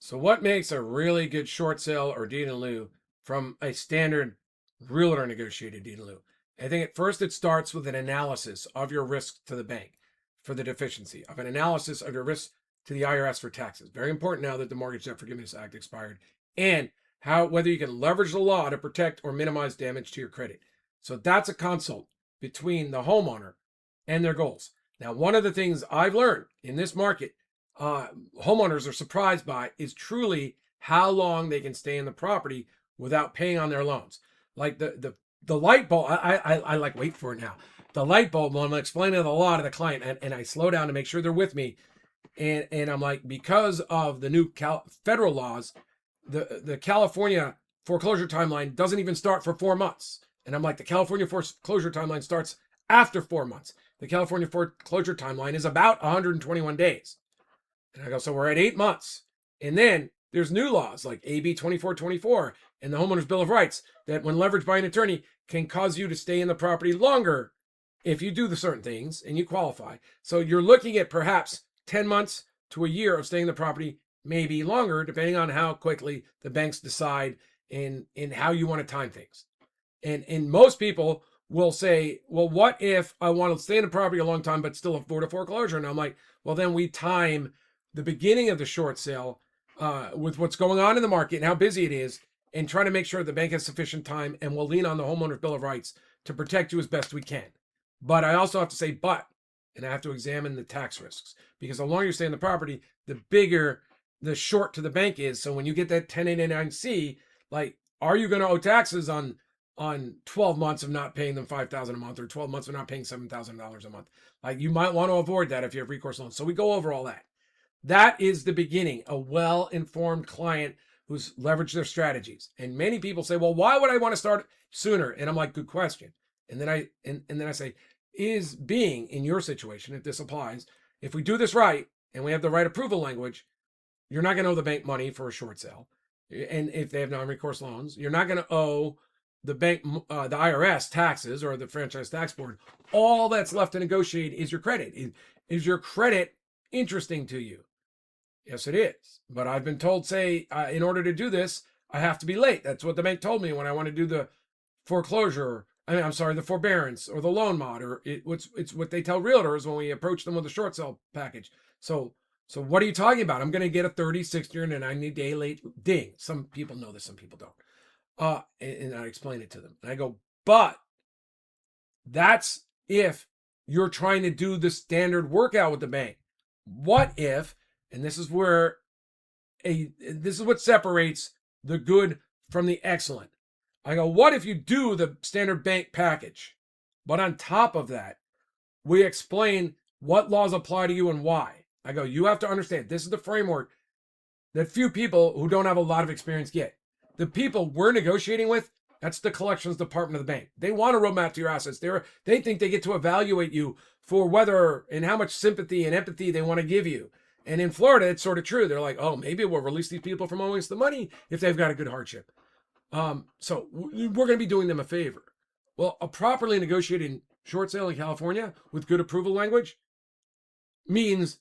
So what makes a really good short sale or deed in lieu from a standard realtor negotiated deed in lieu? I think at first it starts with an analysis of your risk to the bank for the deficiency, of an analysis of your risk to the IRS for taxes. Very important now that the Mortgage Debt Forgiveness Act expired, and how whether you can leverage the law to protect or minimize damage to your credit. So that's a consult between the homeowner and their goals. Now, one of the things I've learned in this market uh, homeowners are surprised by is truly how long they can stay in the property without paying on their loans. Like the light bulb, I like wait for it now. The light bulb, when I'm explaining a lot to the client, and I slow down to make sure they're with me, and I'm like, because of the new federal laws, the California foreclosure timeline doesn't even start for 4 months. And I'm like, the California foreclosure timeline starts after 4 months. The California foreclosure timeline is about 121 days. And I go, so we're at 8 months. And then there's new laws like AB 2424 and the Homeowners Bill of Rights that, when leveraged by an attorney, can cause you to stay in the property longer if you do the certain things and you qualify. So you're looking at perhaps 10 months to a year of staying in the property, maybe longer, depending on how quickly the banks decide in how you want to time things. And most people will say, well, what if I want to stay in the property a long time but still afford a foreclosure? And I'm like, well, then we time the beginning of the short sale with what's going on in the market and how busy it is, and try to make sure the bank has sufficient time, and we'll lean on the Homeowner Bill of Rights to protect you as best we can. But I also have to say, and I have to examine the tax risks, because the longer you stay in the property, the bigger the short to the bank is. So when you get that 1089-C, like, are you going to owe taxes on 12 months of not paying them $5,000 a month, or 12 months of not paying $7,000 a month? Like, you might want to avoid that if you have recourse loans. So we go over all that. That is the beginning. A well-informed client who's leveraged their strategies. And many people say, well, why would I want to start sooner? And I'm like, good question. And then I say, is being in your situation, if this applies, if we do this right and we have the right approval language, you're not going to owe the bank money for a short sale. And if they have non-recourse loans, you're not going to owe the bank, the IRS taxes or the franchise tax board. All that's left to negotiate is your credit. Is your credit interesting to you? Yes, it is. But I've been told, say, in order to do this, I have to be late. That's what the bank told me when I want to do the foreclosure. The forbearance or the loan mod, or it's what they tell realtors when we approach them with a short sale package. So what are you talking about? I'm going to get a 30, 60, and a 90-day late ding. Some people know this, some people don't. And I explain it to them. And I go, but that's if you're trying to do the standard workout with the bank. What if, and this is what separates the good from the excellent. I go, what if you do the standard bank package, but on top of that, we explain what laws apply to you and why? I go, you have to understand, this is the framework that few people who don't have a lot of experience get. The people we're negotiating with, that's the collections department of the bank. They want a roadmap to your assets. They think they get to evaluate you for whether and how much sympathy and empathy they want to give you. And in Florida, it's sort of true. They're like, oh, maybe we'll release these people from owing us the money if they've got a good hardship. So we're going to be doing them a favor. Well, a properly negotiated short sale in California with good approval language means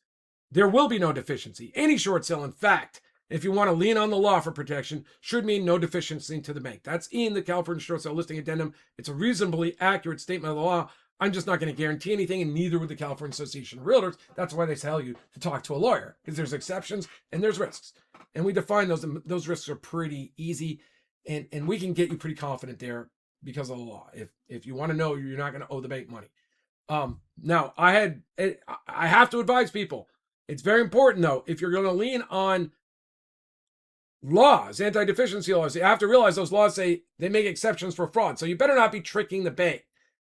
there will be no deficiency. Any short sale, in fact, if you want to lean on the law for protection, should mean no deficiency to the bank. That's in the California Short Sale Listing Addendum. It's a reasonably accurate statement of the law. I'm just not going to guarantee anything, and neither would the California Association of Realtors. That's why they tell you to talk to a lawyer, because there's exceptions and there's risks. And we define those. Those risks are pretty easy, and we can get you pretty confident there because of the law. If you want to know you're not going to owe the bank money. Now, I have to advise people. It's very important, though, if you're going to lean on laws, anti-deficiency laws, you have to realize those laws say they make exceptions for fraud. So you better not be tricking the bank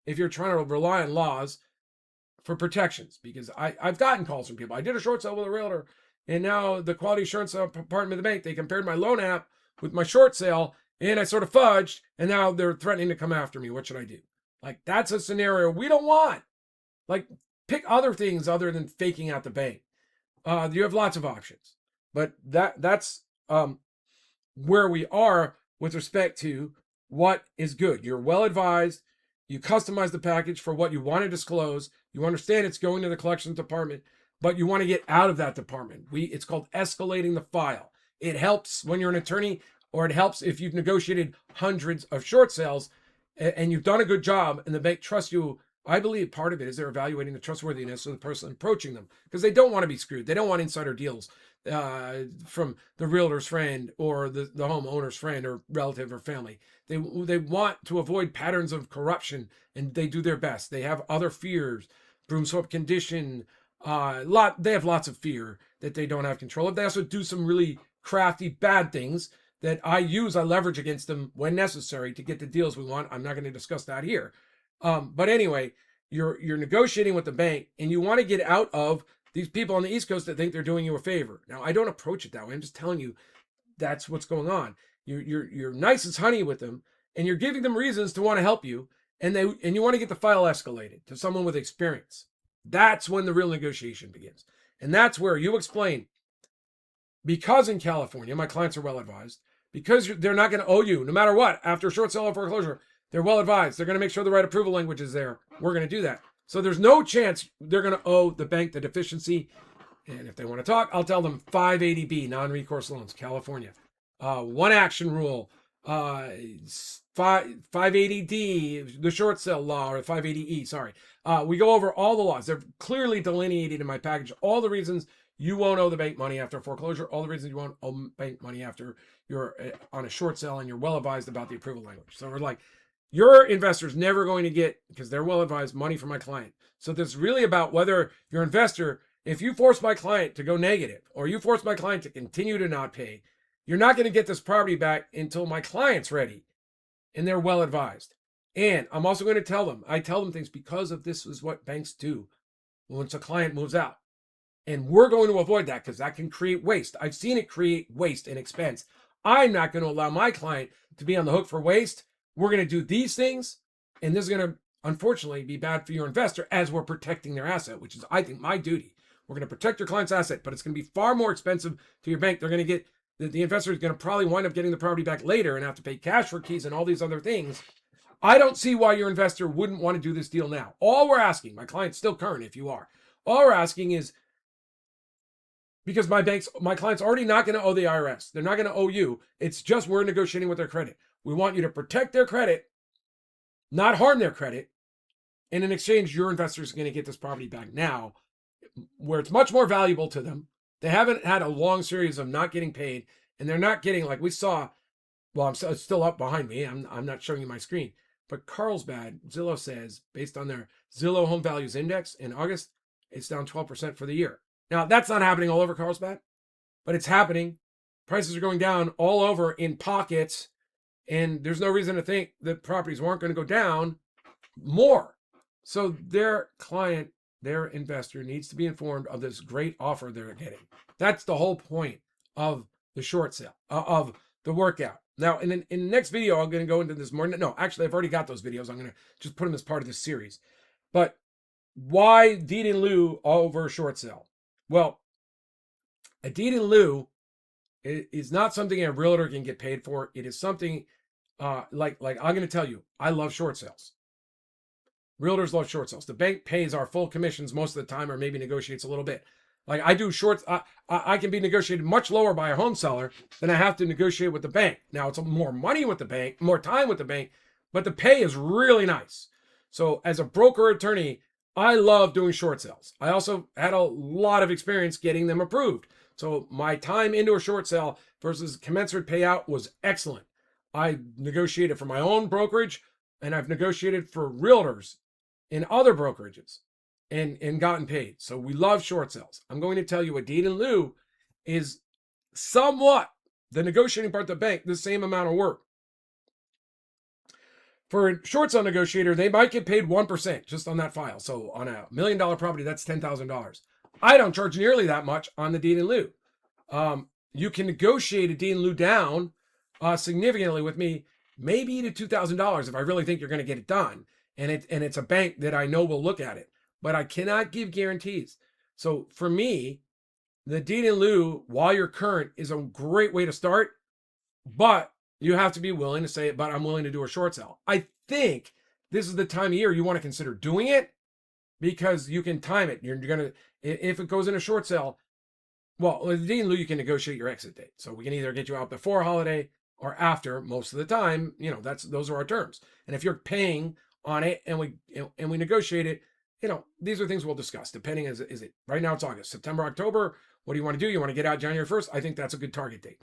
if you're trying to rely on laws for protections. Because I've gotten calls from people. I did a short sale with a realtor, and now the quality assurance department of the bank, they compared my loan app with my short sale, and I sort of fudged, and now they're threatening to come after me. What should I do? Like, that's a scenario we don't want. Like, pick other things other than faking out the bank. You have lots of options, but that's where we are with respect to what is good. You're well advised. You customize the package for what you want to disclose. You understand it's going to the collections department, but you want to get out of that department. It's called escalating the file. It helps when you're an attorney, or it helps if you've negotiated hundreds of short sales and you've done a good job and the bank trusts you. I believe part of it is they're evaluating the trustworthiness of the person approaching them, because they don't want to be screwed. They don't want insider deals from the realtor's friend or the homeowner's friend or relative or family. They want to avoid patterns of corruption, and they do their best. They have other fears, broom swept condition. They have lots of fear that they don't have control of. They also do some really crafty bad things that I leverage against them when necessary to get the deals we want. I'm not going to discuss that here. But anyway, you're negotiating with the bank, and you want to get out of these people on the East Coast that think they're doing you a favor. Now, I don't approach it that way. I'm just telling you that's what's going on. You're nice as honey with them, and you're giving them reasons to want to help you, and you want to get the file escalated to someone with experience. That's when the real negotiation begins. And that's where you explain, because in California, my clients are well advised, because they're not going to owe you no matter what after a short sale or foreclosure. They're well advised. They're going to make sure the right approval language is there. We're going to do that. So there's no chance they're going to owe the bank the deficiency. And if they want to talk, I'll tell them 580B, non-recourse loans, California. One action rule, 580D, the short sale law, or 580E, sorry. We go over all the laws. They're clearly delineated in my package. All the reasons you won't owe the bank money after foreclosure, all the reasons you won't owe bank money after you're on a short sale and you're well advised about the approval language. So we're like, your investor's never going to get, because they're well advised, money from my client. So this is really about whether your investor, if you force my client to go negative, or you force my client to continue to not pay, you're not going to get this property back until my client's ready and they're well advised. And I'm also going to tell them, I tell them things because of this is what banks do once a client moves out. And we're going to avoid that, because that can create waste. I've seen it create waste and expense. I'm not going to allow my client to be on the hook for waste. We're going to do these things, and this is going to, unfortunately, be bad for your investor as we're protecting their asset, which is, I think, my duty. We're going to protect your client's asset, but it's going to be far more expensive to your bank. They're going to get, the investor is going to probably wind up getting the property back later and have to pay cash for keys and all these other things. I don't see why your investor wouldn't want to do this deal now. All we're asking, my client's still current if you are, all we're asking is, because my client's already not going to owe the IRS. They're not going to owe you. It's just we're negotiating with their credit. We want you to protect their credit, not harm their credit. And in exchange, your investor is going to get this property back now, where it's much more valuable to them. They haven't had a long series of not getting paid, and they're not getting, like we saw, well, it's still up behind me. I'm not showing you my screen. But Carlsbad, Zillow says, based on their Zillow Home Values Index in August, it's down 12% for the year. Now, that's not happening all over Carlsbad, but it's happening. Prices are going down all over in pockets, and there's no reason to think that properties weren't going to go down more. So their client, their investor, needs to be informed of this great offer they're getting. That's the whole point of the short sale, of the workout. Now, in the next video, I'm going to go into this more. No, actually, I've already got those videos. I'm going to just put them as part of this series. But why deed in lieu over short sale? Well, a deed in lieu is not something a realtor can get paid for. It is something like I'm going to tell you, I love short sales. Realtors love short sales. The bank pays our full commissions most of the time, or maybe negotiates a little bit. Like I do shorts, I can be negotiated much lower by a home seller than I have to negotiate with the bank. Now it's more money with the bank, more time with the bank, but the pay is really nice. So as a broker attorney, I love doing short sales. I also had a lot of experience getting them approved. So my time into a short sale versus commensurate payout was excellent. I negotiated for my own brokerage, and I've negotiated for realtors in other brokerages and gotten paid. So we love short sales. I'm going to tell you a deed in lieu is somewhat, the negotiating part of the bank, the same amount of work. For a short sale negotiator, they might get paid 1% just on that file. So on $1 million property, that's $10,000. I don't charge nearly that much on the deed in lieu. You can negotiate a deed in lieu down significantly with me, maybe to $2,000 if I really think you're going to get it done. And it's a bank that I know will look at it. But I cannot give guarantees. So for me, the deed in lieu, while you're current, is a great way to start. But you have to be willing to say, but I'm willing to do a short sale. I think this is the time of year you want to consider doing it, because you can time it. You're going to, if it goes in a short sale, Well, with the deed in lieu, you can negotiate your exit date. So we can either get you out before a holiday or after. Most of the time, those are our terms. And if you're paying on it and we negotiate it, these are things we'll discuss. Depending, is it right now? It's August, September, October. What do you want to do? You want to get out January 1st? I think that's a good target date.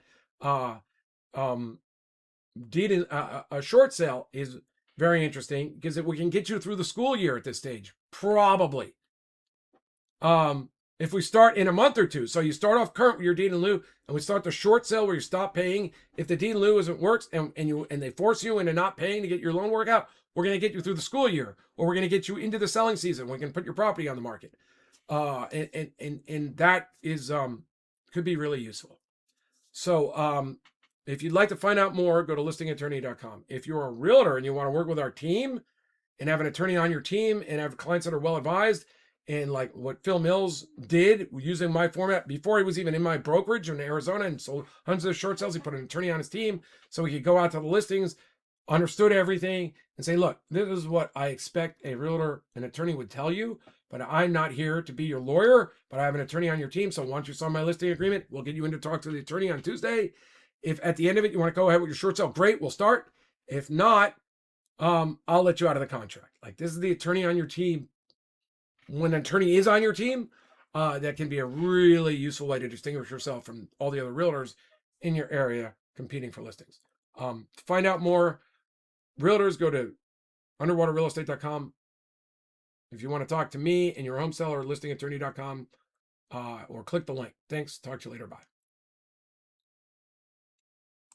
Um, a short sale is very interesting because we can get you through the school year at this stage, probably. If we start in a month or two, so you start off current with your deed in lieu, and we start the short sale where you stop paying. If the deed in lieu isn't works, and they force you into not paying to get your loan work out, we're going to get you through the school year, or we're going to get you into the selling season. We can put your property on the market, and that is could be really useful. So if you'd like to find out more, go to listingattorney.com. If you're a realtor and you want to work with our team and have an attorney on your team and have clients that are well advised, and like what Phil Mills did using my format before he was even in my brokerage in Arizona and sold hundreds of short sales, he put an attorney on his team so he could go out to the listings, understood everything, and say, look, this is what I expect a realtor, an attorney would tell you, but I'm not here to be your lawyer, but I have an attorney on your team. So once you sign my listing agreement, we'll get you in to talk to the attorney on Tuesday. If at the end of it, you want to go ahead with your short sale, great, we'll start. If not, I'll let you out of the contract. Like, this is the attorney on your team. When an attorney is on your team, that can be a really useful way to distinguish yourself from all the other realtors in your area competing for listings. To find out more, realtors, go to underwaterrealestate.com. If you want to talk to me and your home seller, listingattorney.com, or click the link. Thanks. Talk to you later. Bye.